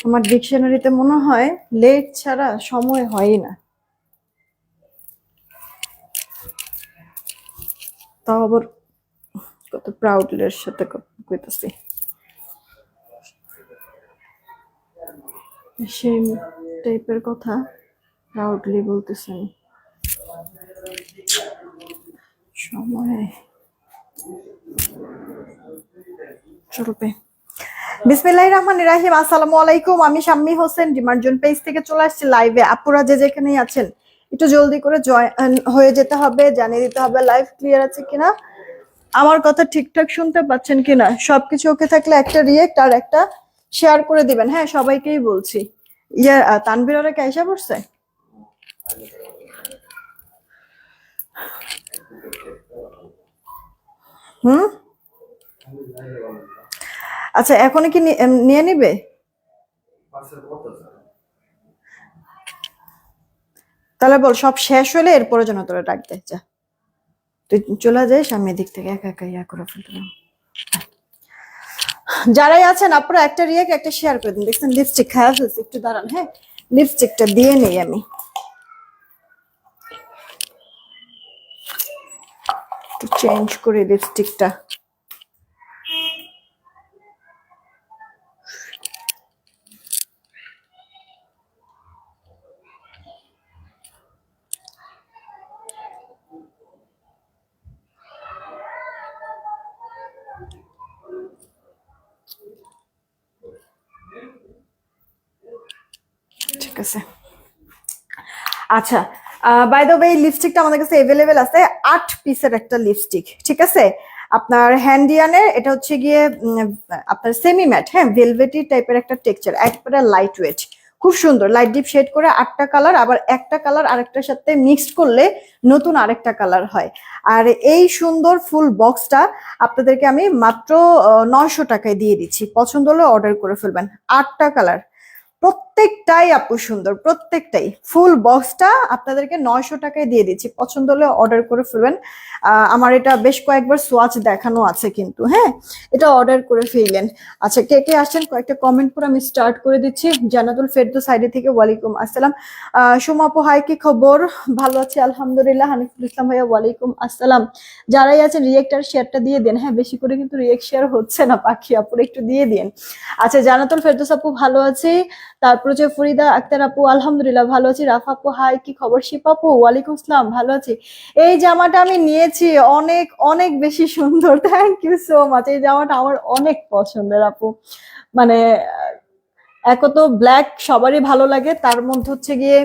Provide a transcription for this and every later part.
আমার ডিকশনারিতে মনে হয় লেট ছাড়া সময় হয়ই না। তাও আবার কত প্রাউডলির সাথে কইতেছি, সেই টাইপের কথা প্রাউডলি বলতেছেন। সময় চলবে। বিসমিল্লাহির রহমানির রহিম। আসসালামু আলাইকুম, আমি শাম্মী হোসেন ডিমার্জন পেজ থেকে চলে আসছি লাইভে। আপুরা যে যেখানেই আছেন একটু জলদি করে জয়েন হয়ে যেতে হবে, জানিয়ে দিতে হবে লাইভ ক্লিয়ার আছে কিনা, আমার কথা ঠিকঠাক শুনতে পাচ্ছেন কিনা। সবকিছু ওকে থাকলে একটা রিয়েক্ট আর একটা শেয়ার করে দিবেন। হ্যাঁ, সবাইকেই বলছি। তানভীর ওরা কে আইসা পড়ছে? হুম, আচ্ছা, এখন কি নিয়ে নিবে? তাহলে বল সব শেষ হলে এরপরে যেন তোরা ডাক দে। যা, তুই চলে যাই, সামনের দিক থেকে একা একা ইয়া করে ফেলতে। যারাই আছেন আপনারা একটা রিয়েক্ট একটা শেয়ার করে দিন। দেখছেন লিপস্টিক খাওয়া ফেলছি, একটু দাঁড়ান। হ্যাঁ, লিপস্টিকটা দিয়ে নেই আমি, একটু চেঞ্জ করি লিপস্টিকটা। ঠিক আছে, আচ্ছা। বাই দ্য ওয়ে, লিপস্টিকটা আমাদের কাছে অ্যাভেলেবেল আছে 8 পিসের একটা লিপস্টিক। ঠিক আছে, আপনার হ্যান্ডিয়ানের, এটা হচ্ছে গিয়ে আপনার সেমি ম্যাট, হ্যাঁ, ভেলভেটি টাইপের একটা টেক্সচার, একবারে লাইট ওয়েট, খুব সুন্দর লাইট ডিপ শেড করে 8টা কালার। আবার একটা কালার আরেকটার সাথে মিক্সড করলে নতুন আরেকটা কালার হয়। আর এই সুন্দর ফুল বক্সটা আপনাদেরকে আমি মাত্র 900 টাকায় দিয়ে দিচ্ছি। পছন্দ হলে অর্ডার করে ফেলবেন। 8টা কালার, প্রত্যেকটাই আপু সুন্দর, প্রত্যেকটাই। ফুল বক্সটা আপনাদেরকে 900 টাকায় দিয়ে দিচ্ছি, পছন্দ হলে অর্ডার করে ফেলবেন। আমার এটা বেশ কয়েকবার সোয়াচ দেখানো আছে কিন্তু। হ্যাঁ, এটা অর্ডার করে ফেললেন। আচ্ছা, কে কে আসছেন কয়েকটা কমেন্ট করে আমি স্টার্ট করে দিচ্ছি। জান্নাতুল ফেরদৌস সাইডে থেকে ওয়ালাইকুম আসসালাম। সুমা আপু হাই, কি খবর? ভালো আছি আলহামদুলিল্লাহ। হানিফুল ইসলাম ভাইয়া ওয়ালাইকুম আসসালাম। যারাই আছেন রিয়েক্ট আর শেয়ারটা দিয়ে দেন। হ্যাঁ, বেশি করে কিন্তু রিয়েক্ট শেয়ার হচ্ছে না, পাখি আপুরে একটু দিয়ে দিন। আচ্ছা, জান্নাতুল ফেরদৌস আপু ভালো আছি। তারপরে যে ফরিদা আক্তার আপু আলহামদুলিল্লাহ ভালো আছি। রাফা আপু হাই, কি খবর? শিপা আপু ওয়ালাইকুম আসসালাম, ভালো আছি। এই জামাটা আমি নিয়েছি, অনেক অনেক বেশি সুন্দর, থ্যাংক ইউ সো মাচ। এই জামাটা আমার অনেক পছন্দের আপু। মানে এক তো ব্ল্যাক সবারই ভালো লাগে, তার মধ্যে হচ্ছে গিয়ে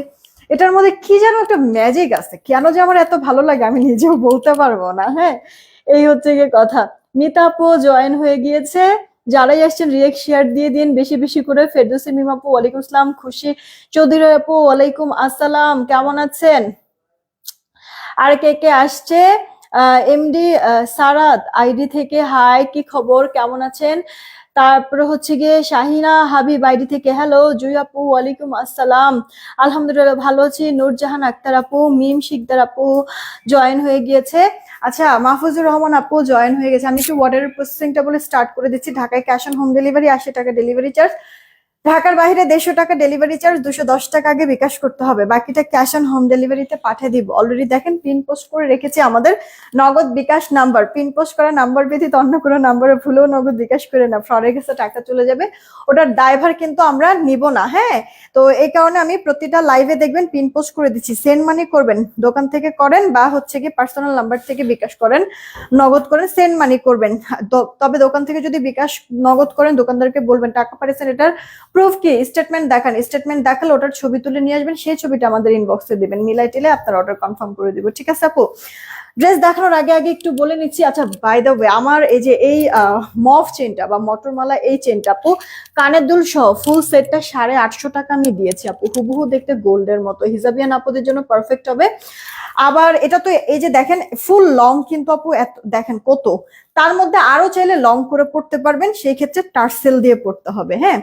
এটার মধ্যে কি যেন একটা ম্যাজিক আছে, কেন যে আমার এত ভালো লাগে আমি নিজেও বলতে পারবো না। হ্যাঁ, এই হচ্ছে গিয়ে কথা। মিতা আপু জয়েন হয়ে গিয়েছে। যারাই আসছেন রিয়েক্ট শেয়ার দিয়ে দিন বেশি বেশি করে। ফেরদৌসী মিম আপু ওয়ালাইকুম আসসালাম। খুশি চৌধুরী আপু ওয়ালাইকুম আসসালাম, কেমন আছেন? আর কে কে আসছে? এমডি সারাত আইডি থেকে হাই, কি খবর, কেমন আছেন? তারপরে হচ্ছে গিয়ে শাহিনা হাবিব আইডি থেকে হ্যালো। জুই আপু ওয়ালাইকুম আসসালাম, আলহামদুলিল্লাহ ভালো আছি। নূরজাহান আক্তার আপু, মিম শিকদার আপু জয়েন হয়ে গিয়েছে। আচ্ছা, মাহফুজুর রহমান আপু জয়েন হয়ে গেছে। আমি একটু ওয়াটার প্রসেসিংটা বলে স্টার্ট করে দিচ্ছি। ঢাকায় ক্যাশ অন হোম ডেলিভারি, 80 টাকা ডেলিভারি চার্জ। ঢাকার বাইরে 150 টাকা ডেলিভারি চার্জ, 210 টাকা আগে বিকাশ করতে হবে, বাকিটা ক্যাশ অন হোম ডেলিভারিতে পাঠিয়ে দিব। অলরেডি দেখেন পিন পোস্ট করে রেখেছি আমাদের নগদ বিকাশ নাম্বার। পিন পোস্ট করা নাম্বার ব্যতীত অন্য কোনো নাম্বারে ভুলেও নগদ বিকাশ করে না, ফ্রডের কাছে টাকা চলে যাবে, ওটার দায়ভার কিন্তু আমরা নিব না। হ্যাঁ, তো এই কারণে আমি প্রতিটা লাইভে দেখবেন পিন পোস্ট করে দিচ্ছি। সেন্ড মানি করবেন দোকান থেকে করেন বা হচ্ছে কি পার্সোনাল নাম্বার থেকে বিকাশ করেন, নগদ করেন, সেন্ড মানি করবেন। তবে দোকান থেকে যদি বিকাশ নগদ করেন দোকানদারকে বলবেন টাকা পাঠিয়েছেন, এটার প্রুফ কি, স্টেটমেন্ট দেখান। স্টেটমেন্ট দেখালে ওটার ছবি তুলে নিয়ে আসবেন, সেই ছবিটা আমাদের ইনবক্সে দিবেন, মিলাই টিলে আপনার অর্ডার কনফার্ম করে দিব। ঠিক আছে আপু? ড্রেস দেখানোর আগে আগে একটু বলে নিচ্ছি। আচ্ছা, বাই দ্য ওয়ে, আমার এই যে এই মফ চেনটা বা মটরমালা এই চেনটা আপু কানের দুল সহ ফুল সেটটা 850 টাকা আমি দিয়েছি আপু। হুবহু দেখতে গোল্ডের মতো, হিজাবিয়ান আপুদের জন্য পারফেক্ট হবে। আবার এটা তো এই যে দেখেন ফুল লং কিন্তু আপু, দেখেন কত, তার মধ্যে আরো চাইলে লং করে পড়তে পারবেন, সেই ক্ষেত্রে টার্সেল দিয়ে পড়তে হবে। হ্যাঁ,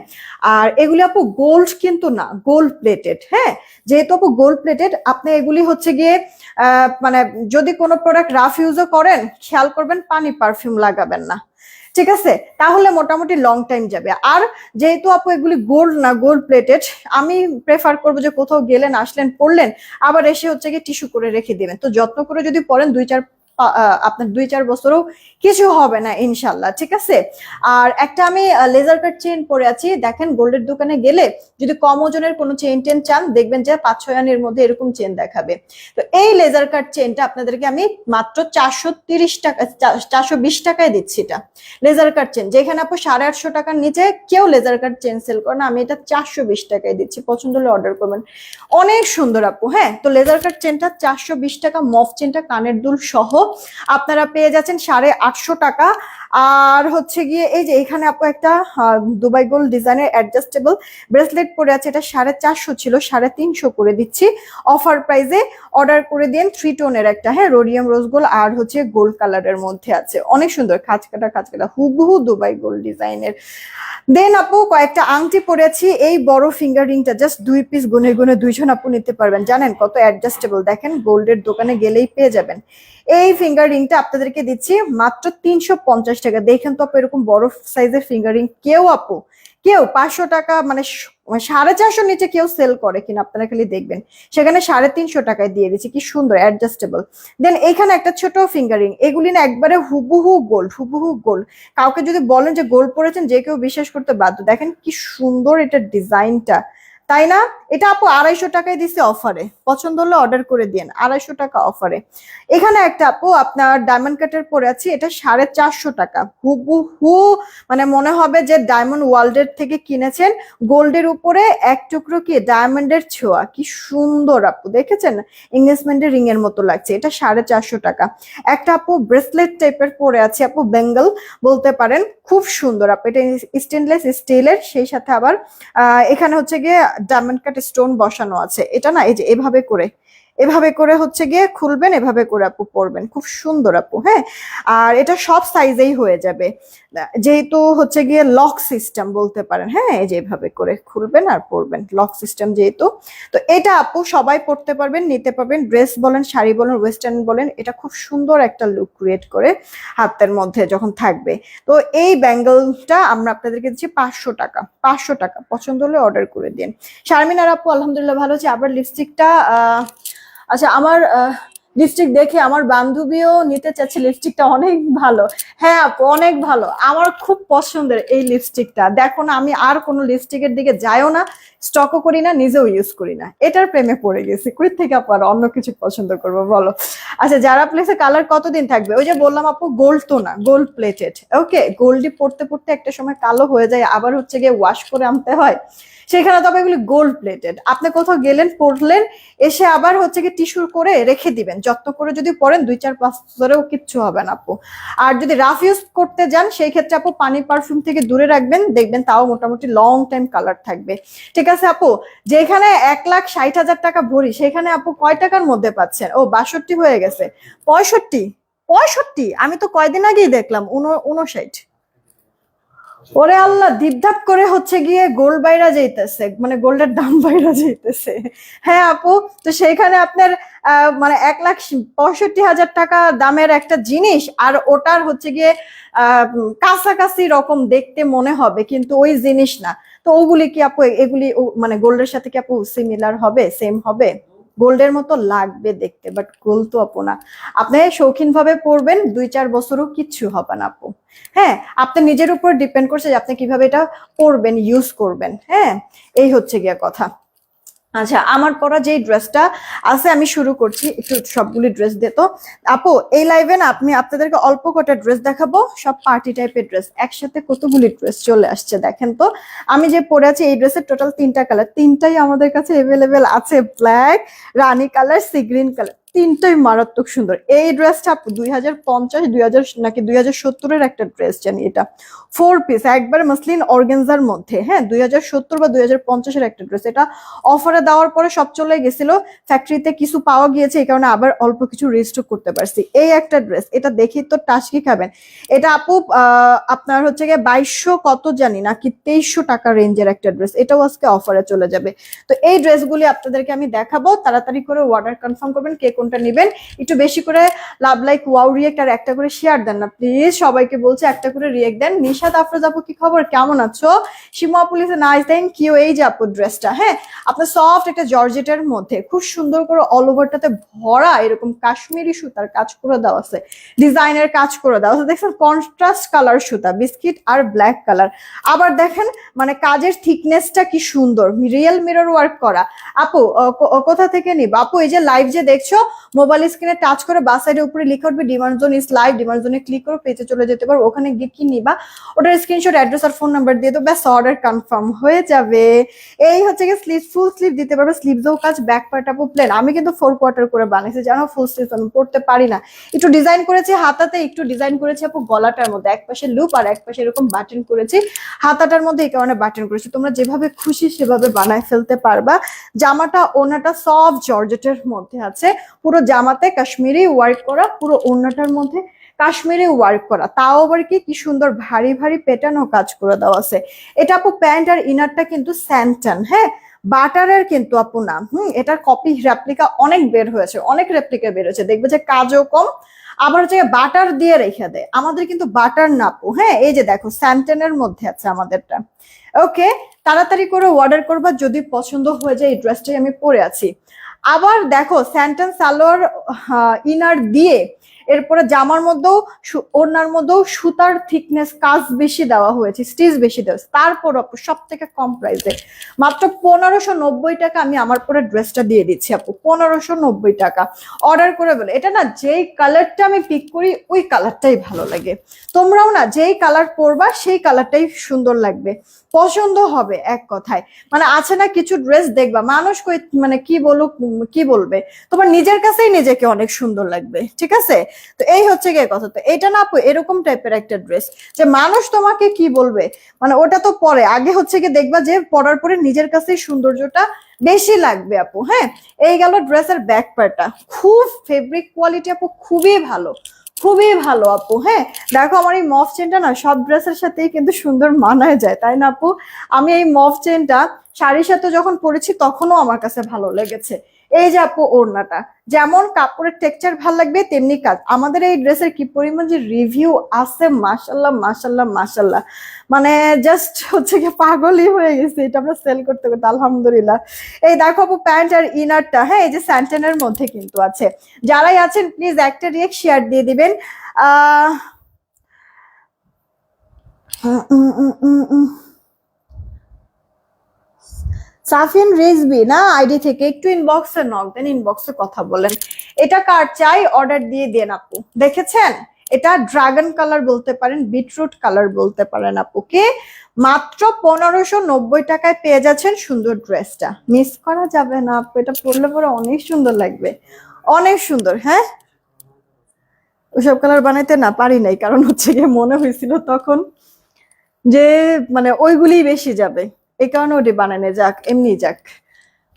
আর এগুলি আপু গোল্ড কিন্তু না, গোল্ড প্লেটেড। হ্যাঁ, যেহেতু আপু গোল্ড প্লেটেড, আপনি এগুলি হচ্ছে গিয়ে মানে যদি কোনো প্রোডাক্ট রাফ ইউজও করেন খেয়াল করবেন পানি পারফিউম লাগাবেন না। ঠিক আছে, তাহলে মোটামুটি লং টাইম যাবে। আর যেহেতু আপু এগুলি গোল্ড না, গোল্ড প্লেটেড, আমি প্রেফার করবো যে কোথাও গেলেন, আসলেন, পড়লেন, আবার এসে হচ্ছে গিয়ে টিস্যু করে রেখে দিবেন। তো যত্ন করে যদি পরেন আপনার 2-4 বছরও কিছু হবে না ইনশাল্লাহ। ঠিক আছে। আর একটা আমি লেজার কাট চেইন পরে আছি, দেখেন গোল্ডের দোকানে গেলে যদি কম ওজনের কোনো চেইন টেন চান, দেখবেন যে 5-6 আনের মধ্যে এরকম চেন দেখাবে। তো এই লেজার কাট চেইনটা আপনাদেরকে আমি মাত্র 430 টাকা, 420 টাকায় দিচ্ছি। এটা লেজার কাট চেন, যেখানে আপু 850 টাকার নিচে কেউ লেজার কাট চেন সেল করে না, আমি এটা 420 টাকায় দিচ্ছি। পছন্দ হলে অর্ডার করবেন। অনেক সুন্দর আপু। হ্যাঁ, তো লেজার কাট চেনটা 420 টাকা, মফ চেনটা কানের দুল সহ আপনারা পেয়ে যাচ্ছেন 850 টাকা। আর হচ্ছে গিয়ে এই যে এখানে আপু একটা দুবাই গোল্ড ডিজাইনের অ্যাডজাস্টেবল ব্রেসলেট পরে আছে, এটা 450 ছিল, 350 করে দিচ্ছি অফার প্রাইসে। অর্ডার করে দিন। 3 টোনের একটা, হ্যাঁ, রোডিয়াম রোজ গোল্ড আর হচ্ছে গোল্ড কালারের মধ্যে আছে, অনেক সুন্দর, খাঁচকাটা হুবহু দুবাই গোল্ড ডিজাইনের। দেন আপু কয়েকটা আংটি পরেছি, এই বড় ফিঙ্গার রিংটা জাস্ট 2 পিস গুনে গুনে 2জন আপু নিতে পারবেন। জানেন কত অ্যাডজাস্টেবল, দেখেন গোল্ডের দোকানে গেলেই পেয়ে যাবেন। এই ফিঙ্গার রিংটা আপনাদেরকে দিচ্ছি মাত্র 350 টাকা। দেখেন তো আপু, এরকম বড় সাইজের ফিঙ্গার রিং কেউ 500 টাকা মানে 450 নিচে কেউ সেল করে কিনা আপনারা খালি দেখবেন, সেখানে 350 টাকায় দিয়ে দিচ্ছি। কি সুন্দর অ্যাডজাস্টেবল। দেন এখানে একটা ছোট ফিঙ্গারিং, এগুলি না একবারে হুবহু গোল্ড। কাউকে যদি বলেন যে গোল্ড পরেছেন, যে কেউ বিশ্বাস করতে বাধ্য। দেখেন কি সুন্দর এটা ডিজাইনটা, তাই না? এটা আপু 250 টাকায় দিচ্ছে অফারে, পছন্দ হলে অর্ডার করে দিন। 250 টাকা অফারে। এখানে একটা আপু আপনার ডায়মন্ড কাটের পরে আছে, এটা 450 টাকা। হুবহু মানে মনে হবে যে ডায়মন্ড ওয়ার্ল্ডের থেকে কিনেছেন, গোল্ডের উপরে এক টুকরো কি ডায়মন্ডের ছোঁয়া। কি সুন্দর আপু, দেখেছেন? এঙ্গেজমেন্টের রিং এর মতো লাগছে। এটা 450 টাকা। একটা আপু ব্রেসলেট টাইপের পরে আছে আপু, বেঙ্গল বলতে পারেন, খুব সুন্দর আপু। এটা স্টেনলেস স্টিলের, সেই সাথে আবার এখানে হচ্ছে গিয়ে ডায়মন্ড কাট স্টোন বসানো আছে। এটা না এই যে এভাবে করে হচ্ছে গিয়ে খুলবেন, এভাবে করে আপু পরবেন, খুব সুন্দর আপু। হ্যাঁ, আর এটা সব সাইজেই হয়ে যাবে, যেহেতু হচ্ছে গিয়ে লক সিস্টেম বলতে পারেন। হ্যাঁ, এই যে এভাবে করে খুলবেন আর পরবেন, লক সিস্টেম যেহেতু। তো এটা আপু সবাই পরতে পারবেন, নিতে পারবেন। ড্রেস বলেন, শাড়ি বলেন, ওয়েস্টার্ন বলেন, এটা খুব সুন্দর একটা লুক ক্রিয়েট করে হাতের মধ্যে যখন থাকবে। তো এই ব্যাঙ্গলটা আমরা আপনাদেরকে দিচ্ছি 500 টাকা। 500 টাকা, পছন্দ হলে অর্ডার করে দিন। শারমিন আর আপু আলহামদুলিল্লাহ ভালো আছে। আবার লিপস্টিকটা আচ্ছা, আমার লিপস্টিক দেখে আমার বান্ধবীও নিতে চাচ্ছে, লিপস্টিকটা অনেক ভালো। হ্যাঁ আপু, অনেক ভালো, আমার খুব পছন্দের এই লিপস্টিকটা। দেখো না, আমি আর কোনো লিপস্টিকের দিকে যাইও না, স্টকও করি না, নিজেও ইউজ করি না, এটার প্রেমে পড়ে গেছি। কুড়ি থেকে আপু আর অন্য কিছু পছন্দ করবো বলো? আচ্ছা, যারা প্লেসে কালার কতদিন থাকবে? ওই যে বললাম আপু, গোল্ড তো না, গোল্ড প্লেটেড। ওকে, গোল্ডই পড়তে পড়তে একটা সময় কালো হয়ে যায়, আবার হচ্ছে গিয়ে ওয়াশ করে আনতে হয়, সেখানে তবে এগুলি গোল্ড প্লেটেড। আপনি কোথাও গেলেন, পড়লেন, এসে আবার হচ্ছে কি টিস্যু করে রেখে দিবেন। যত্ন করে যদি পরেন 2-4-5 বছরেও কিচ্ছু হবে না আপু। আর যদি রাফ ইউজ করতে যান, সেই ক্ষেত্রে আপু পানি পারফিউম থেকে দূরে রাখবেন, দেখবেন তাও মোটামুটি লং টাইম কালার থাকবে। ঠিক আছে আপু, যেখানে 1,60,000 টাকা ভরি, সেখানে আপু কয় টাকার মধ্যে পাচ্ছেন? ও 62 হয়ে গেছে। 65, আমি তো কয়দিন আগেই দেখলাম 59। ওরে আল্লাহ, ধিপধাপ করে হচ্ছে গিয়ে গোল্ড বাইরা যাইতেছে, মানে গোল্ডের দাম বাইরা যাইতেছে। হ্যাঁ আপু, তো সেইখানে আপনার মানে 1,65,000 টাকা দামের একটা জিনিস, আর ওটার হচ্ছে গিয়ে কাছাকাছি রকম দেখতে মনে হবে, কিন্তু ওই জিনিস না। তো ওগুলি কি আপু, এগুলি মানে গোল্ডের সাথে কি আপু সিমিলার হবে, সেম হবে? গোল্ডের মতো লাগবে দেখতে, বাট গোল্ড তো আপু না। আপনি শৌখিন ভাবে পড়বেন, 2-4 বছরও কিচ্ছু হবে না আপু। হ্যাঁ, আপনি নিজের উপর ডিপেন্ড করছে যে আপনি কিভাবে এটা পরবেন, ইউজ করবেন। হ্যাঁ, এই হচ্ছে গিয়া কথা। আচ্ছা, আমার পরা যেই ড্রেসটা আছে আমি শুরু করছি, একটু সবগুলি ড্রেস দিত আপু। এই লাইভে না আপনাদেরকে অল্প কটা ড্রেস দেখাবো, সব পার্টি টাইপের ড্রেস। একসাথে কতগুলি ড্রেস চলে আসছে দেখেন তো। আমি যে পরে আছি এই ড্রেসের টোটাল 3টা কালার, 3টাই আমাদের কাছে এভেলেবেল আছে। ব্ল্যাক, রানী কালার, সি গ্রিন কালার, 3টাই মারাত্মক সুন্দর। এই ড্রেসটা আপু 2050, 2000 নাকি 2070-এর একটা ড্রেস জানি। এটা 4 পিস, একবার মসলিন অর্গানজার মধ্যে। হ্যাঁ, 2070 বা 2050-এর একটা ড্রেস। এটা অফারে দেওয়ার পরে সব চলে গেছিল, ফ্যাক্টরিতে কিছু পাওয়া গিয়েছে, এই কারণে আবার অল্প কিছু রিস্টক করতে পারছি। এই একটা ড্রেস, এটা দেখি তো টাসকি খাবেন। এটা আপু আপনার হচ্ছে গিয়ে 2200 কত জানি নাকি 2300 টাকা রেঞ্জের একটা ড্রেস। এটাও আজকে অফারে চলে যাবে। তো এই ড্রেসগুলি আপনাদেরকে আমি দেখাবো, তাড়াতাড়ি করে অর্ডার কনফার্ম করবেন। কে কোনটা নেবেন। একটু বেশি করে লাভ লাইক ওয়াও রিয়েক্ট আর একটা করে শেয়ার দেন না প্লিজ, সবাইকে বলছে একটা করে রিয়েক্ট দেন। নিশাত আফরোজ আপু কি খবর, কেমন আছো? শিমু আপু লিখে নাইস, থ্যাংক ইউ। এই যে আপু ড্রেসটা, হ্যাঁ আপনার সফট একটা জর্জেটের মধ্যে খুব সুন্দর করে অল ওভারটাতে ভরা এরকম কাশ্মীরি সুতার কাজ করে দেওয়া আছে, ডিজাইনের কাজ করে দেওয়া আছে। দেখছেন কন্ট্রাস্ট কালার সুতা, বিস্কিট আর ব্ল্যাক কালার। আবার দেখেন মানে কাজের থিকনেসটা কি সুন্দর, রিয়েল মিরর ওয়ার্ক করা। আপু কোথা থেকে নিব? আপু এই যে লাইভ যে দেখছো, মোবাইল স্ক্রিনে টাচ করে বাস সাইডের উপরে লিখে উঠবে demand zone is live, demand জোনে ক্লিক করে পেজে চলে যেতে পারো, ওখানে গিয়ে কি নিবা ওটার স্ক্রিনশট, অ্যাড্রেস আর ফোন নাম্বার দিয়ে দাও, ব্যাস অর্ডার কনফার্ম হয়ে যাবে। এই হচ্ছে কি স্লিভ, ফুল স্লিভ দিতে পারবে, স্লিভসও কাজ, ব্যাক পার্ট আপু প্লেন। আমি কিন্তু 4 কোয়ার্টার করে বানাইছি জানো, ফুল স্লিভ আমি পড়তে পারি না, একটু ডিজাইন করেছি হাতাতে, একটু ডিজাইন করেছি আপু গলাটার মধ্যে, এক পাশে লুপ আর এক পাশে এরকম বাটন করেছি, হাতাটার মধ্যে এই কারণে বাটন করেছি। তোমরা যেভাবে খুশি সেভাবে বানায় ফেলতে পারবা। জামাটা ওনাটা সফট জর্জেটের মধ্যে আছে, পুরো জামাতে কাশ্মীরি ওয়ার্ক করা, পুরো ওড়নাটার মধ্যে কাশ্মীরি ওয়ার্ক করা, তাও আবার কি সুন্দর ভারী ভারী পেটানো কাজ করে দেওয়া আছে। এটা আপু প্যান্ট আর ইনারটা কিন্তু স্যান্টন, হ্যাঁ বাটারের কিন্তু আপু না, এটার কপি রেপ্লিকা অনেক বের হয়েছে, অনেক রেপ্লিকা বের হয়েছে, দেখবে যে কাজও কম, আবার হচ্ছে বাটার দিয়ে রেখে দেয়। আমাদের কিন্তু বাটার না আপু, হ্যাঁ এই যে দেখো স্যান্টনের মধ্যে আছে আমাদেরটা। ওকে, তাড়াতাড়ি করে অর্ডার করবা যদি পছন্দ হয়ে যায়। এই ড্রেসটাই আমি পরে আছি। আবার দেখো স্যান্টন সালোয়ার ইনার দিয়ে এরপরে জামার মধ্যেও ওড়নার মধ্যেও সুতার থিকনেস কাজ বেশি দেওয়া হয়েছে, স্টিচ বেশি দেওয়া, তারপর আপু সব থেকে কম প্রাইসে মাত্র 1590 টাকা আমি আমার পরে ড্রেসটা দিয়ে দিচ্ছি আপু, 1590 টাকা। অর্ডার করে বলে এটা না যেই কালারটা আমি পিক করি ওই কালারটাই ভালো লাগে, তোমরাও না যেই কালার পরবা সেই কালারটাই সুন্দর লাগবে, পছন্দ হবে এক কথায়। মানে আছে না কিছু ড্রেস দেখবা মানুষ কই মানে কি বলুক কি বলবে, তোমার নিজের কাছেই নিজেকে অনেক সুন্দর লাগবে, ঠিক আছে? তো এই হচ্ছে গিয়ে কথা। তো এটা না আপু এরকম টাইপের একটা ড্রেস যে মানুষ তোমাকে কি বলবে, মানে ওটা তো পরে, আগে হচ্ছে গিয়ে দেখবা যে পরার পরে নিজের কাছেই সৌন্দর্যটা বেশি লাগবে আপু। হ্যাঁ এই গেল ড্রেসের ব্যাক পার্টটা, খুব ফেব্রিক কোয়ালিটি আপু, খুবই ভালো, খুবই ভালো আপু। হ্যাঁ দেখো আমার এই মফ চেনটা না সব ড্রেসের সাথেই কিন্তু সুন্দর মানায় যায়, তাই না আপু? আমি এই মফ চেনটা শাড়ির সাথে যখন পরেছি তখনও আমার কাছে ভালো লেগেছে। এই যে আপু ওড়নাটা, যেমন কাপড়ের টেক্সচার ভালো লাগবে তেমনি কাজ। আমাদের এই ড্রেসের কি পরিমাণ যে রিভিউ আছে, মাশাল্লাহ মাশাল্লাহ মাশাল্লাহ, মানে জাস্ট হচ্ছে কি পাগলই হয়ে গেছে এটা আমরা সেল করতে করতে, আলহামদুলিল্লাহ। এই দেখো আপু প্যান্ট আর ইনারটা, হ্যাঁ এই যে স্যান্টেনের মধ্যে কিন্তু আছে। যারাই আছেন প্লিজ একটা রিয়েক্ট শেয়ার দিয়ে দিবেন। আহ সাফিন রিজবি না আইডি থেকে একটু ইনবক্সে নক দেন, ইনবক্সে কথা বলেন। এটা কার চাই অর্ডার দিয়ে দেন আপু। দেখেছেন এটা ড্রাগন কালার বলতে পারেন, বিটরুট কালার বলতে পারেন আপুকে, মাত্র 1590 টাকায় পেয়ে যাচ্ছেন সুন্দর ড্রেসটা, মিস করা যাবে না আপু, এটা পরলে পরে অনেক সুন্দর লাগবে, অনেক সুন্দর। হ্যাঁ ওইসব কালার বানাইতে না পারি নাই, কারণ হচ্ছে গিয়ে মনে হয়েছিল তখন যে মানে ওইগুলি বেশি যাবে, এই কারণে ওটি বানানো যাক, এমনি যাক।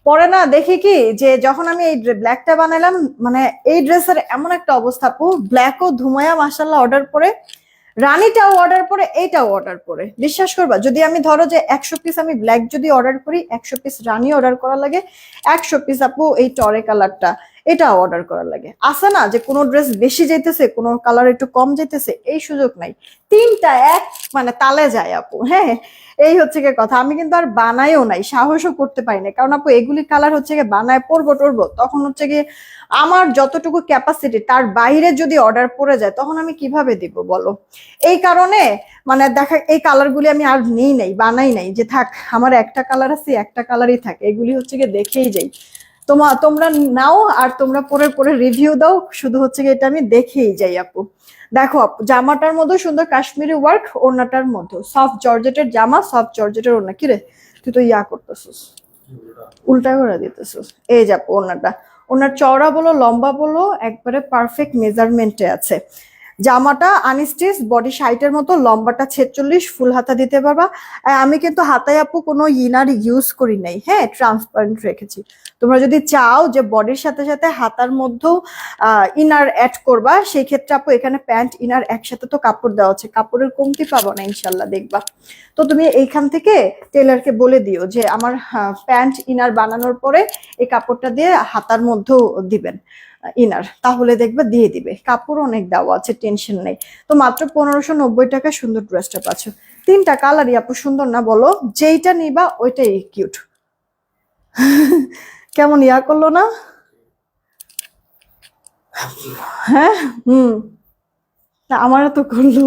পরে না দেখি কি যে যখন আমি এই ব্ল্যাকটা বানালাম, মানে এই ড্রেসের এমন একটা অবস্থা আপু, ব্ল্যাকও ধুমায়া মাসাল্লাহ অর্ডার করে, রানীটাও অর্ডার করে, এইটাও অর্ডার করে। বিশ্বাস করবা যদি আমি ধরো যে 100 পিস আমি ব্ল্যাক যদি অর্ডার করি, 100 পিস রানী অর্ডার করা লাগে, 100 পিস আপু এই টরে কালারটা এটা অর্ডার করা লাগে। আছে না যে কোনো ড্রেস বেশি যাইতেছে কোনো কালার একটু কম যাইতেছে, এই সুযোগ নাই, তিনটা এক মানে তালে যায় আপু। হ্যাঁ এই হচ্ছে গিয়ে কথা। আমি কিন্তু আর বানাইও নাই, সাহসও করতে পারি না, কারণ আপু এগুলি কালার হচ্ছে গিয়ে বানায় পরবো টরবো, তখন হচ্ছে গিয়ে আমার যতটুকু ক্যাপাসিটি তার বাইরে যদি অর্ডার পড়ে যায় তখন আমি কিভাবে দিব বলো। এই কারণে মানে দেখা এই কালার গুলি আমি আর নিই নাই, বানাই নাই, যে থাক আমার একটা কালার আছে একটা কালারই থাকে, এগুলি হচ্ছে গিয়ে দেখেই যাই। তোমরা নাও আর তোমরা পরে পরে রিভিউ দাও, শুধু হচ্ছে গিয়ে এটা আমি দেখেই যাই আপু। দেখো আপু জামাটার মধ্যে সুন্দর কাশ্মীরি ওয়ার্ক, ওড়নাটার মধ্যে সফট জর্জেটের জামা, সফট জর্জেটের ওড়না। কিরে তুই তো ইয়া করতেছিস, উল্টা করে দিতেছিস। এই যে আপু ওড়নাটা, ওনার চওড়া বলো লম্বা বলো একবারে পারফেক্ট মেজারমেন্টে আছে। জামাটা আনস্টিচ, বডি 60-এর মতো, লম্বাটা 46, ফুল হাতা দিতে পারবা। আমি কিন্তু হাতায় আপু কোনো ইনার ইউজ করি নাই, হ্যাঁ ট্রান্সপারেন্ট রেখেছি। তোমরা যদি চাও যে বডির সাথে সাথে হাতার মধ্যেও ইনার অ্যাড করবা, সেই ক্ষেত্রে আপু এখানে প্যান্ট ইনার একসাথে তো কাপড় দেওয়া আছে, কাপড়ের কমতি পাবো না ইনশাল্লাহ দেখবা। তো তুমি এইখান থেকে টেলারকে বলে দিও যে আমার প্যান্ট ইনার বানানোর পরে এই কাপড়টা দিয়ে হাতার মধ্যেও দিবেন, ইনার, তাহলে দেখবে দিয়ে দিবে। কাপড় অনেক দেওয়া আছে, টেনশন নেই। তো মাত্র 1590 টাকা সুন্দর ড্রেসটা পাচ্ছ। 3টা কালারই আপু সুন্দর না বলো? যেইটা নিবা ওইটাই কিউট। কেমন ইয়া করলো না? হ্যাঁ, হুম, আমারও তো করলো।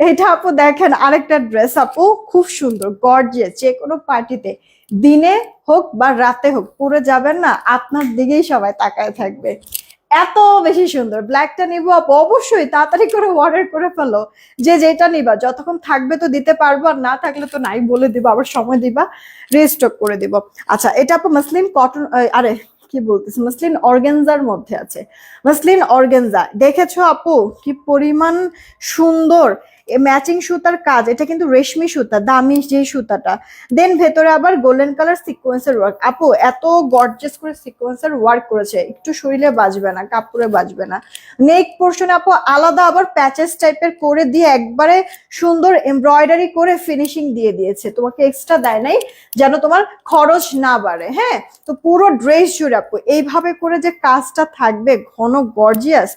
এটা আপু দেখেন আরেকটা ড্রেস আপু, খুব সুন্দর গর্জিয়াস, যে কোনো পার্টিতে দিনে হোক বা রাতে হোক পরে যাবেন না, আপনার দিকেই সবাই তাকায় থাকবে, এত বেশি সুন্দর। ব্ল্যাকটা নিবো আপু, অবশ্যই তাড়াতাড়ি করে অর্ডার করে ফেলো। যে যেটা নিবা, যতক্ষণ থাকবে তো দিতে পারবো, আর না থাকলে তো নাই বলে দিবা, আবার সময় দিবা, রিস্টক করে দিব। আচ্ছা, এটা আপু মাসলিন কটন, আরে কি বলতেছি, মাসলিন অর্গানজার মধ্যে আছে। মাসলিন অর্গানজা দেখেছো আপু কি পরিমাণ সুন্দর, ম্যাচিং সুতার কাজ, এটা কিন্তু রেশমি সুতা, দামি যে সুতাটা। দেন ভেতরে আবার গোল্ডেন কালার সিকোয়েন্সের ওয়ার্ক। আপু এত গর্জিয়াস করে সিকোয়েন্সের ওয়ার্ক করেছে, একটু শরীরে বাজবে না, কাপড়ে বাজবে না। নেক পোর্শনে আপু আলাদা আবার প্যাচেস টাইপের করে দিয়ে একবারে সুন্দর এমব্রয়ডারি করে ফিনিশিং দিয়ে দিয়েছে, তোমাকে এক্সট্রা দেয় নাই যেন তোমার খরচ না বাড়ে। হ্যাঁ, তো পুরো ড্রেস জুড়ে আপু এইভাবে করে যে কাজটা থাকবে ঘন গর্জিয়াস।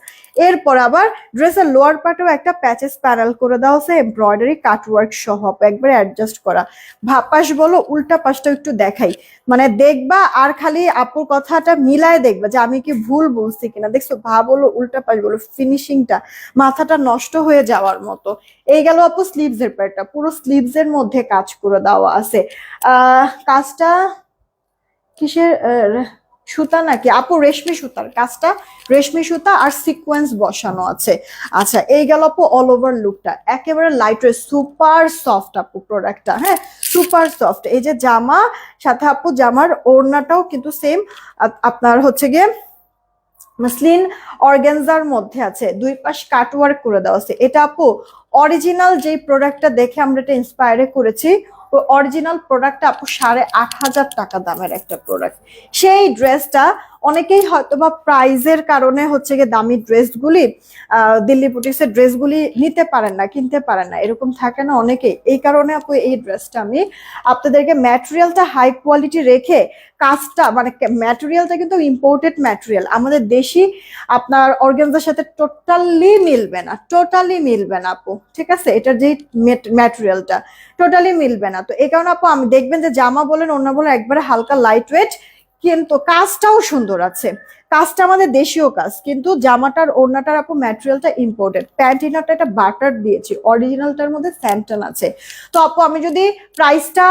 এরপর আবার ড্রেসের লোয়ার পার্টেও একটা প্যাচেস প্যানেল করে দেওয়া আছে, এমব্রয়ডারি কাটওয়ার্ক সহ একবারে অ্যাডজাস্ট করা। ভাপাস বলো, উল্টা পাশটা একটু দেখাই, মানে দেখবা আর খালি আপুর কথাটা মিলায় দেখবা যে আমি কি ভুল বলছি কিনা। দেখছো, ভা বলো উল্টা পাশ বলো, ফিনিশিংটা মাথাটা নষ্ট হয়ে যাওয়ার মতো। এই গেল আপু স্লিভস এর পার্টটা, পুরো স্লিভস এর মধ্যে কাজ করে দেওয়া আছে। কাজটা কিসের সুতা নাকি আপু? রেশমি সুতার কাজটা, রেশমি সুতা আর সিকোয়েন্স বসানো আছে। আচ্ছা, এই গেল আপু অল ওভার লুকটা, একেবারে লাইট ওয়েট, সুপার সফট আপু প্রোডাক্টটা। হ্যাঁ, সুপার সফট। এই যে জামা, সাথে আপু জামার ওড়নাটাও কিন্তু সেম আপনার হচ্ছে গিয়ে মসলিন অর্গানজার মধ্যে আছে, দুই পাশ কাটওয়ার্ক করে দেওয়া আছে। এটা আপু অরিজিনাল যে প্রোডাক্টটা দেখে আমরা এটা ইন্সপায়ারে করেছি, ওই অরিজিনাল প্রোডাক্টটা আপু 8500 টাকা দামের একটা প্রোডাক্ট। সেই ড্রেসটা অনেকেই হয়তো বা প্রাইজের কারণে হচ্ছে গিয়ে দামি ড্রেসগুলি, দিল্লি বুটিক্সের ড্রেসগুলি নিতে পারেন না, কিনতে পারেন না, এরকম থাকে না অনেকেই। এই কারণে আপু এই ড্রেসটা আমি আপনাদেরকে, ম্যাটেরিয়ালটা হাই কোয়ালিটি রেখে, কাজটা মানে ম্যাটেরিয়ালটা কিন্তু ইম্পোর্টেড ম্যাটেরিয়াল, আমাদের দেশি আপনার অর্গানজার সাথে টোটালি মিলবে না, টোটালি মিলবে না আপু, ঠিক আছে? এটার যে ম্যাটেরিয়ালটা টোটালি মিলবে না। তো এই কারণে আপু আমি দেখবেন যে জামা বলেন অন্য বলেন একবারে হালকা লাইট ওয়েট, কিন্তু কাজটাও সুন্দর আছে। কাজটা আমাদের দেশীয় কাজ, কিন্তু জামাটার ওড়নাটার আপু ম্যাটেরিয়ালটা ইম্পোর্টেড। প্যান্ট ইনারটা এটা বাটার দিয়েছি, অরিজিনালটার মধ্যে স্যান্টন আছে। তো আপু আমি যদি প্রাইসটা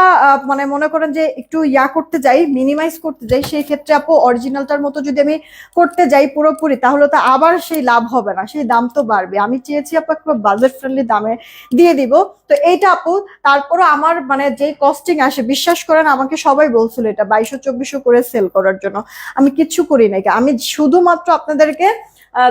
মানে মনে করেন যে একটু ইয়া করতে যাই, মিনিমাইজ করতে যাই, সেই ক্ষেত্রে আপু অরিজিনালটার মতো যদি আমি করতে যাই পুরোপুরি, তাহলে তো আবার সেই লাভ হবে না, সেই দাম তো বাড়বে। আমি চেয়েছি আপু একটু বাজেট ফ্রেন্ডলি দামে দিয়ে দিব। তো এইটা আপু তারপরে আমার মানে যে কস্টিং আসে, বিশ্বাস করেন আমাকে সবাই বলছিল এটা 2200-2400 করে সেল করার জন্য, আমি কিচ্ছু করি নাই। আমি শুধুমাত্র আপনাদেরকে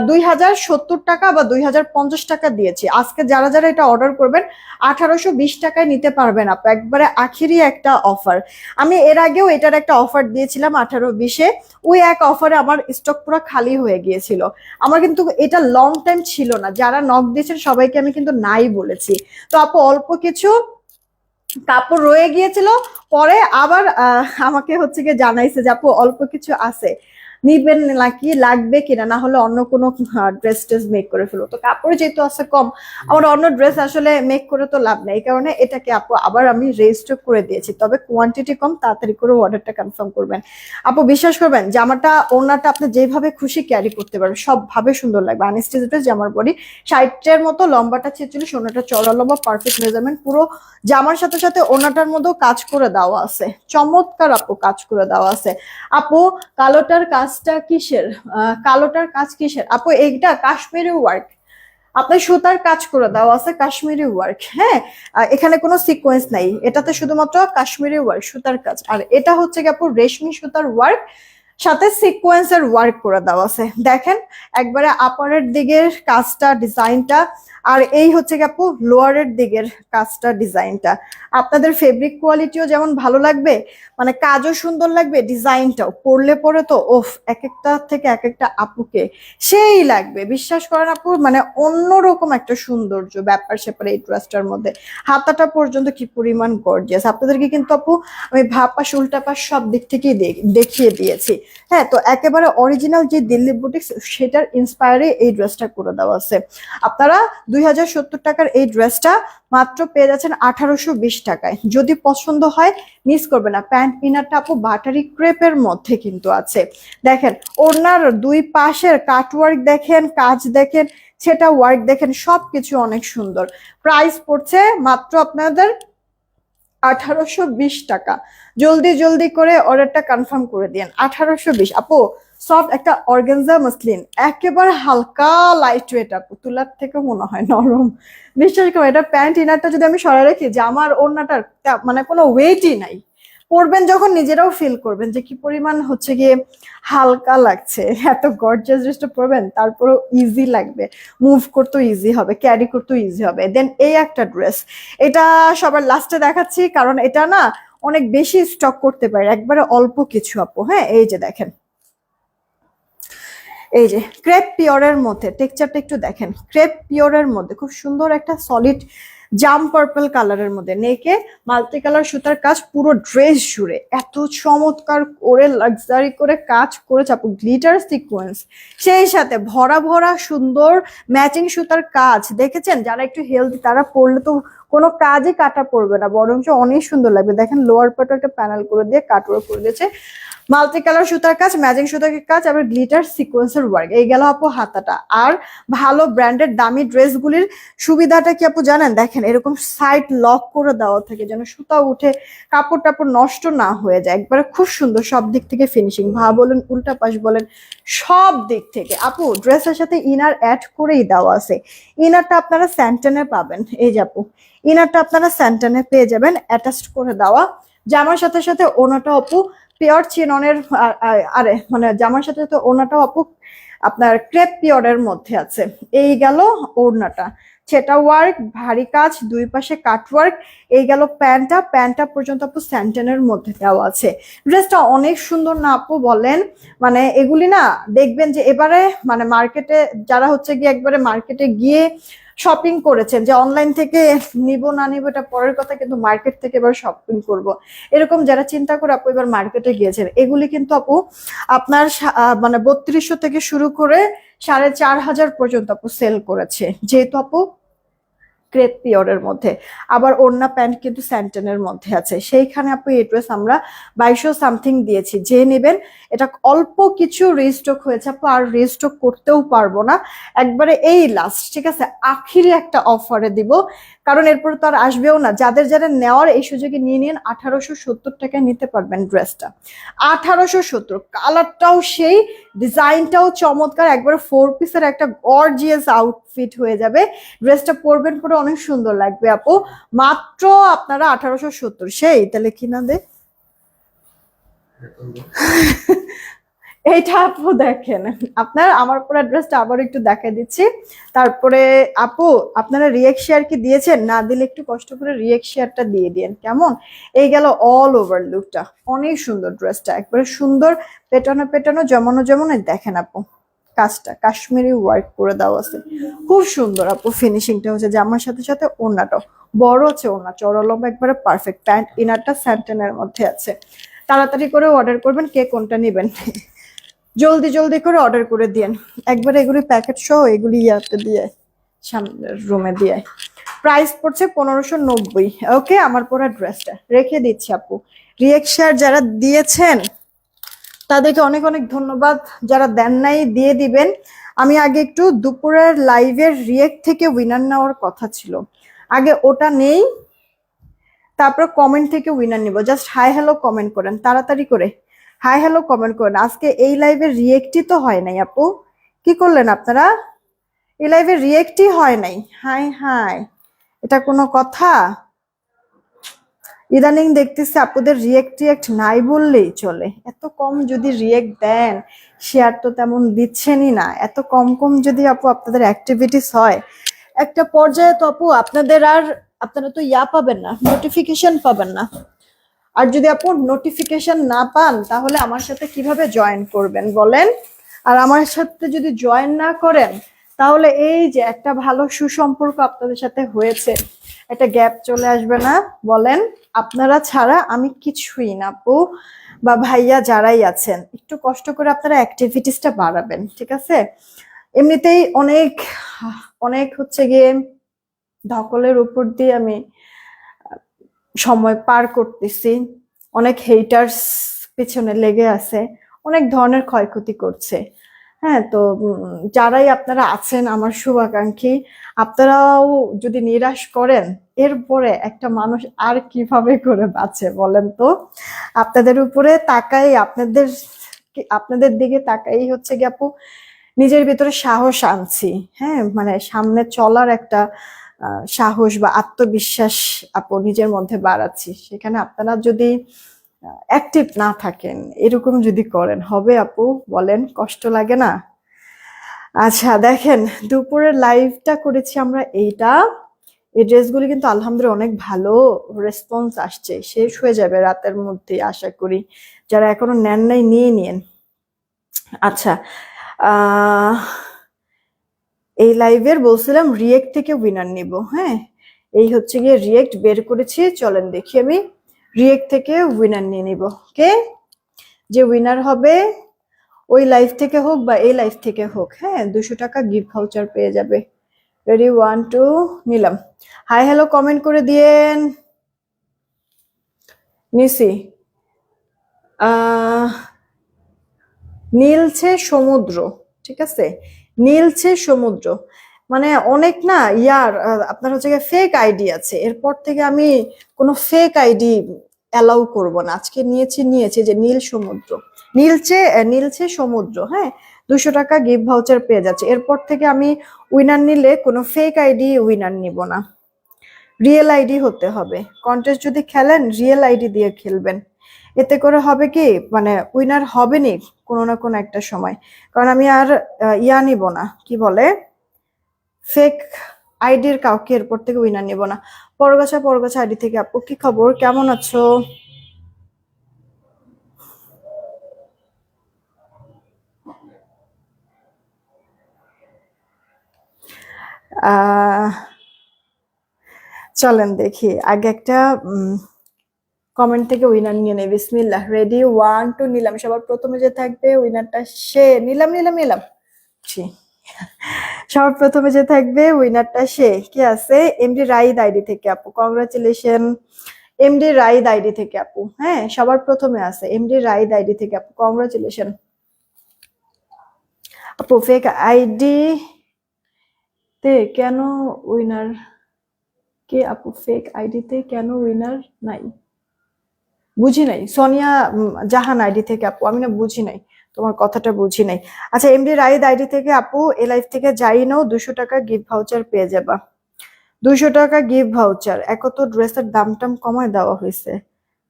2070 টাকা বা 2050 টাকা দিয়েছি। আজকে যারা যারা এটা অর্ডার করবেন 1820 টাকায় নিতে পারবেন আপু, একবারে আখিরি একটা অফার। আমি এর আগেও এটার একটা অফার দিয়েছিলাম 18-20-এ, ওই এক অফারে আমার স্টক পুরো খালি হয়ে গিয়েছিল। আমার কিন্তু এটা লং টাইম ছিল না, যারা নক দিয়েছেন সবাইকে আমি কিন্তু নাই বলেছি। তো আপু অল্প কিছু কাপড় রয়ে গিয়েছিল, পরে আবার আমাকে হচ্ছে গিয়ে জানাইছে যে আপু অল্প কিছু আছে, নিবেন নাকি, লাগবে কিনা, না হলে অন্য কোনো ড্রেস টেস মেক করে ফেলো। তো কাপড় যেহেতু আছে কম, আমার অন্য ড্রেস আসলে মেক করে তো লাভ নেই, এই কারণে এটাকে আপু আবার আমি রেজিস্টার করে দিয়েছি। তবে কোয়ান্টিটি কম, তাড়াতাড়ি করে অর্ডারটা কনফার্ম করবেন। আপু বিশ্বাস করবেন, জামাটা ওড়নাটা আপনি যেভাবে খুশি ক্যারি করতে পারবেন, সবভাবে সুন্দর লাগবে। আনস্টিচ ড্রেস, জামার বডি 60-এর মতো, লম্বাটা 46, ওড়নাটা চড়া লম্বা, পারফেক্ট মেজারমেন্ট। পুরো জামার সাথে সাথে ওড়নাটার মধ্যেও কাজ করে দেওয়া আছে, চমৎকার আপু কাজ করে দেওয়া আছে। আপু কালোটার কাজটা কিসের? কালোটার কাজ কিসের আপু? এইটা কাশ্মীরি ওয়ার্ক, আপনার সুতার কাজ করে দেওয়া আছে, কাশ্মীরি ওয়ার্ক। হ্যাঁ, এখানে কোনো সিকোয়েন্স নাই, এটাতে শুধুমাত্র কাশ্মীরি ওয়ার্ক, সুতার কাজ। আর এটা হচ্ছে কি আপু রেশমি সুতার ওয়ার্ক, সাথে সিকোয়েন্সের ওয়ার্ক করে দেওয়া আছে। দেখেন একবারে আপারের দিকের কাজটা, ডিজাইনটা আর এই হচ্ছে কি আপু লোয়ারের দিকের কাজটা, ডিজাইনটা আপনাদের ফেব্রিক কোয়ালিটিও যেমন ভালো লাগবে, মানে কাজও সুন্দর লাগবে, ডিজাইনটাও পরলে পরে তো ওফ, এক একটা থেকে এক একটা আপুকে সেই লাগবে, বিশ্বাস করেন আপু, মানে অন্যরকম একটা সৌন্দর্য ব্যাপার স্যাপার এই ড্রেসটার মধ্যে। হাতাটা পর্যন্ত কি পরিমাণ গর্জিয়াস, আপনাদেরকে কিন্তু আপু আমি ভাপাস উল্টাপাস সব দিক থেকেই দেখিয়ে দিয়েছি। হ্যাঁ, তো একেবারে অরিজিনাল যে দিল্লি বুটিক্স সেটার ইন্সপায়ারে এই ড্রেসটা করে দেওয়া আছে। আপনারা 2070 টাকার এই ড্রেসটা মাত্র পেয়ে যাচ্ছেন 1820 টাকায়। যদি পছন্দ হয় মিস করবে না। প্যান্ট ইনারটা আপু বাটারি ক্রেপের মধ্যে কিন্তু আছে। দেখেন ওড়নার দুই পাশের কাটওয়ার্ক দেখেন, কাজ দেখেন, সেটা ওয়ার্ক দেখেন, সবকিছু অনেক সুন্দর। প্রাইস পড়ছে মাত্র আপনাদের 1820 টাকা। জলদি জলদি করে অর্ডারটা কনফার্ম করে দিন। 1820 আপু, সফট একটা অর্গানজা মসলিন, একেবারে হালকা লাইট ওয়েট আপু, তুলার থেকে মনে হয় নরম। বিশ্বাস করো, এটা প্যান্ট ইনারটা যদি আমি সরাই রাখি যে আমার ওড়নাটার মানে কোনো ওয়েটই নাই। পরবেন যখন নিজেরাও ফিল করবেন যে কি পরিমাণ হচ্ছে গিয়ে হালকা লাগছে। এত গর্জিয়াস ড্রেসটা পরবেন তারপরেও ইজি লাগবে, মুভ করতেও ইজি হবে, ক্যারি করতেও ইজি হবে। দেন এই একটা ড্রেস, এটা সবার লাস্টে দেখাচ্ছি কারণ এটা না অনেক বেশি স্টক করতে পারে, একবারে অল্প কিছু আপু। হ্যাঁ, এই যে দেখেন, এই যে ক্রেপ পিওরের মধ্যে টেক্সচারটা একটু দেখেন, ক্রেপ পিওরের মধ্যে খুব সুন্দর একটা সলিড জাম পার্পল কালারের মধ্যে, নেকে মাল্টি কালার সুতার কাজ পুরো ড্রেস জুড়ে এত চমৎকার করে লাক্সারি করে কাজ করেছে আপু, গ্লিটার সিকোয়েন্স, সেই সাথে ভরা ভরা সুন্দর ম্যাচিং সুতার কাজ। দেখেছেন, যারা একটু হেলদি তারা পরলে তো কোনো কাজই কাটা পড়বে না, বরঞ্চ অনেক সুন্দর লাগবে। দেখেন লোয়ার পার্টে একটা প্যানেল করে দিয়ে কাটওয়ার্ক করে দিয়েছে, মাল্টি কালার সুতার কাজ, ম্যাজিং সুতার কাজ, আবার গ্লিটার সিকোয়েন্সের ওয়ার্ক। এই গেল আপু হাতাটা। আর ভালো ব্র্যান্ডেড দামি ড্রেসগুলির সুবিধাটা কি আপু জানেন? দেখেন এরকম সাইড লক করে দেওয়া থাকে যেন সুতা উঠে কাপড় টাপড় নষ্ট না হয়ে যায়। একবারে খুব সুন্দর সব দিক থেকে ফিনিশিং, ভা বলেন উল্টা পাশ বলেন সব দিক থেকে। আপু ড্রেসের সাথে ইনার অ্যাড করেই দেওয়া আছে। ইনারটা আপনারা স্যান্টেনে পাবেন, এই যে আপু ইনারটা আপনারা স্যান্টেনে পেয়ে যাবেন অ্যাটাচড করে দেওয়া। জামার সাথে সাথে ওনাটা আপু পিওর চিননের, আরে মানে জামার সাথে সাথে ওড়নাটাও আপু আপনার ক্রেপ পিওরের মধ্যে আছে। এই গেল ওড়নাটা, সেটা ওয়ার্ক ভারী কাজ, দুই পাশে কাটওয়ার্ক। এই গেল প্যান্টটা, প্যান্টটা পর্যন্ত আপু স্যান্টেনের মধ্যে দেওয়া আছে। ড্রেসটা অনেক সুন্দর না আপু বলেন? মানে এগুলি না দেখবেন যে এবারে মানে মার্কেটে যারা হচ্ছে গিয়ে একবারে মার্কেটে গিয়ে শপিং করেছেন যে অনলাইন থেকে নিব না নিব এটা পরের কথা, কিন্তু মার্কেট থেকে এবার শপিং করব, এরকম যারা চিন্তা করে আপু এবার মার্কেটে গিয়েছেন, এগুলি কিন্তু আপু আপনার মানে 3200 থেকে শুরু করে 4500 পর্যন্ত আপু সেল করেছে, যেহেতু আপু ক্রেপ পিওরের মধ্যে। আবার ওড়না প্যান্ট কিন্তু স্যান্টেনের মধ্যে আছে। সেইখানে আপু এই ড্রেস আমরা 2200 সামথিং দিয়েছি, যে নেবেন। এটা অল্প কিছু রিস্টক হয়েছে আপু, আর রিস্টক করতেও পারবো না, একবারে এই লাস্ট, ঠিক আছে, আখিরি একটা অফারে দিব, কারণ এরপর তো আর আসবেও না। যাদের যারা নেওয়ার এই সুযোগে নিয়ে নিন, 1870 টাকায় নিতে পারবেন ড্রেসটা। 1870, কালারটাও সেই, ডিজাইনটাও চমৎকার, একবারে 4 পিসের একটা গর্জিয়াস আউটফিট হয়ে যাবে। ড্রেসটা পরবেন পরে অনেক সুন্দর লাগবে আপু। মাত্র আপনারা 1870, সেই তাহলে কিনা দে এইটা আপু দেখেন। আপনার আমার পুরো ড্রেসটা আবার একটু দেখাই দিচ্ছি, তারপরে আপু আপনারা রিয়েক্ট শেয়ার কি দিয়েছেন? না দিলে একটু কষ্ট করে রিয়েক্ট শেয়ারটা দিয়ে দিন, কেমন? এই গেল অল ওভার লুকটা, অনেক সুন্দর ড্রেসটা, একবারে সুন্দর পেটানো পেটানো জমানো জমানো। দেখেন আপু কাজটা কাশ্মীরি ওয়ার্ক করে দেওয়া আছে, খুব সুন্দর আপু ফিনিশিংটা হচ্ছে। জামার সাথে সাথে ওড়নাটাও বড় আছে, ওড়না চড়া লম্বা একবারে পারফেক্ট। প্যান্ট ইনারটা স্যান্টেনের মধ্যে আছে। তাড়াতাড়ি করে অর্ডার করবেন, কে কোনটা নেবেন জলদি জলদি করে অর্ডার করে দিন, একবারে এগুলি প্যাকেট সহ এগুলি ইয়াতে দিয়ে সামনের রুমে দিয়ে। প্রাইস পড়ছে 1590। ওকে, আমার পরা ড্রেসটা রেখে দিচ্ছি আপু। রিয়েক্ট শেয়ার যারা দিয়েছেন তাদেরকে অনেক অনেক ধন্যবাদ, যারা দেন নাই দিয়ে দিবেন। আমি আগে একটু দুপুরের লাইভের রিয়েক্ট থেকে উইনার নেওয়ার কথা ছিল, আগে ওটা নেই, তারপর কমেন্ট থেকে উইনার নিব। জাস্ট হাই হ্যালো কমেন্ট করেন তাড়াতাড়ি করে, হাই হ্যালো কমেন্ট করেন। আজকে এই লাইভের রিয়েক্টই তো হয় নাই আপু, কি করলেন আপনারা? এই লাইভের রিয়েক্টই হয় নাই। হাই হাই, এটা কোনো কথা? ইদানিং দেখতেছি আপুদের রিয়েক্ট নাই বললেই চলে। এত কম যদি রিয়েক্ট দেন, শেয়ার তো তেমন দিচ্ছেনই না, এত কম কম যদি আপু আপনাদের অ্যাক্টিভিটিস হয়, একটা পর্যায়ে তো আপু আপনারা তো পাবেন না, নোটিফিকেশন পাবেন না। আর যদি আপু নোটিফিকেশন না পান তাহলে আমার সাথে কিভাবে জয়েন করবেন বলেন? আর আমার সাথে যদি জয়েন না করেন তাহলে এই যে একটা ভালো সুসম্পর্ক আপনাদের সাথে হয়েছে, একটা গ্যাপ চলে আসবে না বলেন? আপনারা ছাড়া আমি কিছুই না আপু বা ভাইয়া যারাই আছেন, একটু কষ্ট করে আপনারা অ্যাক্টিভিটিসটা বাড়াবেন, ঠিক আছে? এমনিতেই অনেক অনেক হচ্ছে গিয়ে ধকলের উপর দিয়ে আমি সময় পার করতেছি, অনেক হেটার্স পিছনে লেগে আছে, অনেক ধরনের ক্ষয়ক্ষতি করছে। হ্যাঁ, তো যারাই আপনারা আছেন আমার শুভাকাঙ্ক্ষী, আপনারাও যদি নিরাশ করেন এরপরে একটা মানুষ আর কিভাবে করে বাঁচে বলেন তো? আপনাদের উপরে তাকাই, আপনাদের দিকে তাকাই হচ্ছে কি আপু নিজের ভিতরে সাহস আনছি। হ্যাঁ, মানে সামনে চলার একটা সাহস বা আত্মবিশ্বাস আপু নিজের মধ্যে বাড়াচ্ছি। সেখানে আপনারা যদি অ্যাক্টিভ না থাকেন, এরকম যদি করেন হবে আপু বলেন? কষ্ট লাগে না? আচ্ছা দেখেন, দুপুরের লাইভটা করেছি আমরা এইটা, এই ড্রেসগুলি কিন্তু আলহামদুলিল্লাহ অনেক ভালো রেসপন্স আসছে, শেষ হয়ে যাবে রাতের মধ্যে আশা করি। যারা এখনো নেন নাই নিয়ে নিন। আচ্ছা, এই লাইভের বলছিলাম রিয়েক্ট থেকে উইনার নিব। হ্যাঁ, এই হচ্ছে গিয়ে রিয়েক্ট বের করেছি, চলেন দেখি আমি রিয়েক্ট থেকে উইনার নিয়ে নিব। কে যে উইনার হবে ওই লাইভ থেকে হোক বা এই লাইভ থেকে হোক, হ্যাঁ 200 টাকা গিফট ভাউচার পেয়ে যাবে। রেডি, 1 2 নিলাম। হাই হ্যালো কমেন্ট করে দিয়েন। নিসি নীলছে সমুদ্র, ঠিক আছে, নীলছে সমুদ্র মানে অনেক না আপনার হচ্ছে ফেক আইডি আছে, এরপর থেকে আমি কোনো ফেক আইডি অ্যালাউ করব না। আজকে নিয়েছি যে নীল সমুদ্র, নীলছে সমুদ্র, হ্যাঁ 200 টাকা গিফট ভাউচার পেয়ে যাচ্ছে। এরপর থেকে আমি উইনার নিলে কোনো ফেক আইডি উইনার নিব না, রিয়েল আইডি হতে হবে। কন্টেস্ট যদি খেলেন রিয়েল আইডি দিয়ে খেলবেন, এতে করে হবে কি মানে উইনার হবে নি কোনো না কোনো একটা সময়। কারণ আমি আর নিব না, কি বলে ফেক আইডির কাউকে এরপর থেকে উইনার নিব না। পরগাছা আইডি থেকে আপু কি খবর, কেমন আছো? চলেন দেখি আগে একটা কমেন্ট থেকে উইনার নিয়ে নেই। বিসমিল্লাহ, রেডি 1 2 নিলাম। সবার প্রথমে যে থাকবে উইনারটা সে, নিলাম সবার প্রথমে যে থাকবে উইনারটা সে। কি আছে? এমডি রাইদ আইডি থেকে আপু, কংগ্রাচুলেশন এমডি রাইদ আইডি থেকে আপু। হ্যাঁ সবার প্রথমে আছে এমডি রাইদ আইডি থেকে আপু, কংগ্রাচুলেশন আপু। ফেক আইডি তে কেন উইনার, কে আপু ফেক আইডিতে কেন উইনার নাই? বুঝি নাই। সোনিয়া জাহান আইডি থেকে আপু, আমি না বুঝি নাই তোমার কথাটা, বুঝি নাই। আচ্ছা, এমডি রাইদ আইডি থেকে আপু এই লাইফ থেকে যাই নাও 200 টাকা গিফট ভাউচার পেয়ে যাবা। 200 টাকা গিফট ভাউচার, তো ড্রেসের দাম টাম কমায় দেওয়া হয়েছে,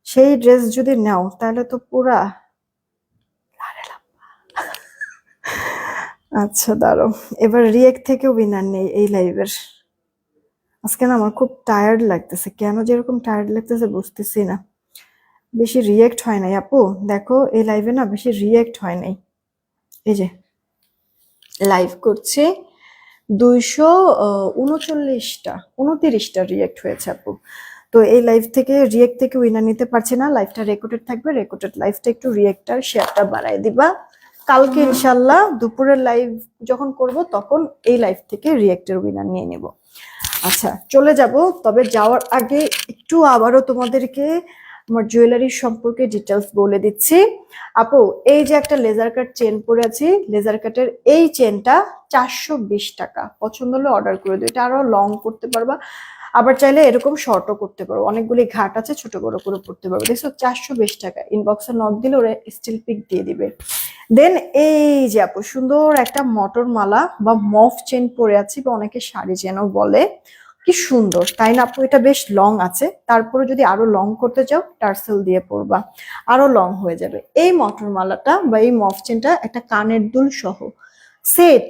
সেই ড্রেস যদি নাও তাহলে তো পুরা। আচ্ছা দাঁড়ো, এবার রিয়েক্ট থেকে উইনার নেই এই লাইভের। আজকে না আমার খুব টায়ার্ড লাগতেছে, কেন যেরকম টায়ার্ড লাগতেছে বুঝতেছি না। বেশি রিয়েক্ট হয় নাই আপু, দেখো এই লাইভে না বেশি রিয়েক্ট হয় নাই। এই যে লাইভ করছি 239টা রিয়েক্ট হয়েছে আপু। তো এই লাইভ থেকে রিয়েক্ট থেকে উইনার নিতে পারছি না, লাইভটা রেকর্ডেড থাকবে, রেকর্ডেড লাইভটা একটু রিয়েক্টার শেয়ারটা বাড়াই দিবা। কালকে ইনশাল্লাহ দুপুরের লাইভ যখন করব তখন এই লাইভ থেকে রিয়েক্টের উইনার নিয়ে নেব। আচ্ছা চলে যাব, তবে যাওয়ার আগে একটু আবারও তোমাদেরকে আমার জুয়েলারি সম্পর্কে ডিটেলস বলে দিচ্ছি। আপু এই যে একটা লেজার কাট চেন পরে আছি, লেজার কাটের এই চেনটা 420 টাকা। পছন্দ হলে অর্ডার করে দিও, এটা আরো লং করতে পারবা, আবার চাইলে এরকম শর্টও করতে পারো, অনেকগুলি ঘাট আছে, ছোট বড় করে পড়তে পারবো। দেখছো 420 টাকা, ইনবক্সে নক দিলে ওরা স্টিল পিক দিয়ে দিবে। দেন এই যে আপু সুন্দর একটা মটর মালা বা মফ চেন পরে আছি, বা অনেকে শাড়ি চেনও বলে, কি সুন্দর তাই না আপু? এটা বেশ লং আছে, তারপরে যদি আরো লং করতে চাও টার্সেল দিয়ে পরবা, আরো লং হয়ে যাবে। এই মটর মালাটা বা এই মফ চেনটা একটা কানের দুল সহ সেট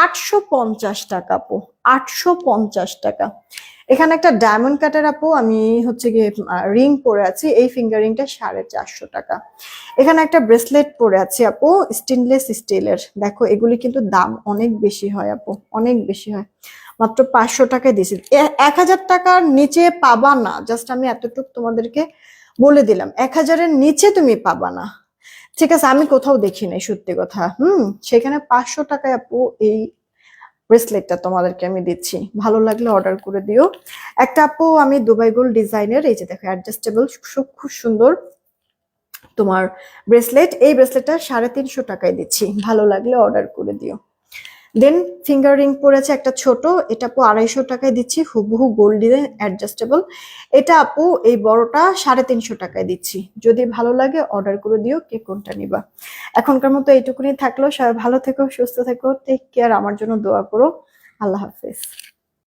850 টাকা আপু, 850 টাকা। এখানে একটা ডায়মন্ড কাটার আপু, আমি হচ্ছে গিয়ে রিং পরে আছি, এই ফিঙ্গার রিংটা 450 টাকা। এখানে একটা ব্রেসলেট পরে আছি আপু, স্টেনলেস স্টিলের। দেখো এগুলি কিন্তু দাম অনেক বেশি হয় আপু, অনেক বেশি হয়। মাত্র 500 টাকায় দিয়েছি। 1000 টাকার নিচে পাবা না, জাস্ট আমি এতটুকু তোমাদেরকে বলে দিলাম, 1000-এর নিচে তুমি পাবা না। ঠিক আছে, আমি কোথাও দেখি নাই সত্যি কথা। সেখানে 500 টাকায় আপু এই ব্রেসলেটটা তোমাদেরকে আমি দিচ্ছি, ভালো লাগলে অর্ডার করে দিও। একটা আপু আমি দুবাই গোল্ড ডিজাইনের, এই যে দেখো অ্যাডজাস্টেবল, খুব সুন্দর তোমার ব্রেসলেট, এই ব্রেসলেটটা 350 টাকায় দিচ্ছি, ভালো লাগলে অর্ডার করে দিও। দেন ফিঙ্গার রিং পড়েছে একটা ছোট, এটা আপু 250 টাকায় দিচ্ছি, হুবহু গোল্ড ডিজাইন অ্যাডজাস্টেবল। এটা আপু এই বড়টা 350 টাকায় দিচ্ছি, যদি ভালো লাগে অর্ডার করে দিও, কে কোনটা নিবা। এখনকার মতো এইটুকুনি থাকলো, সবাই ভালো থেকো, সুস্থ থেকো, টেক কেয়ার, আমার জন্য দোয়া করো। আল্লাহ হাফেজ।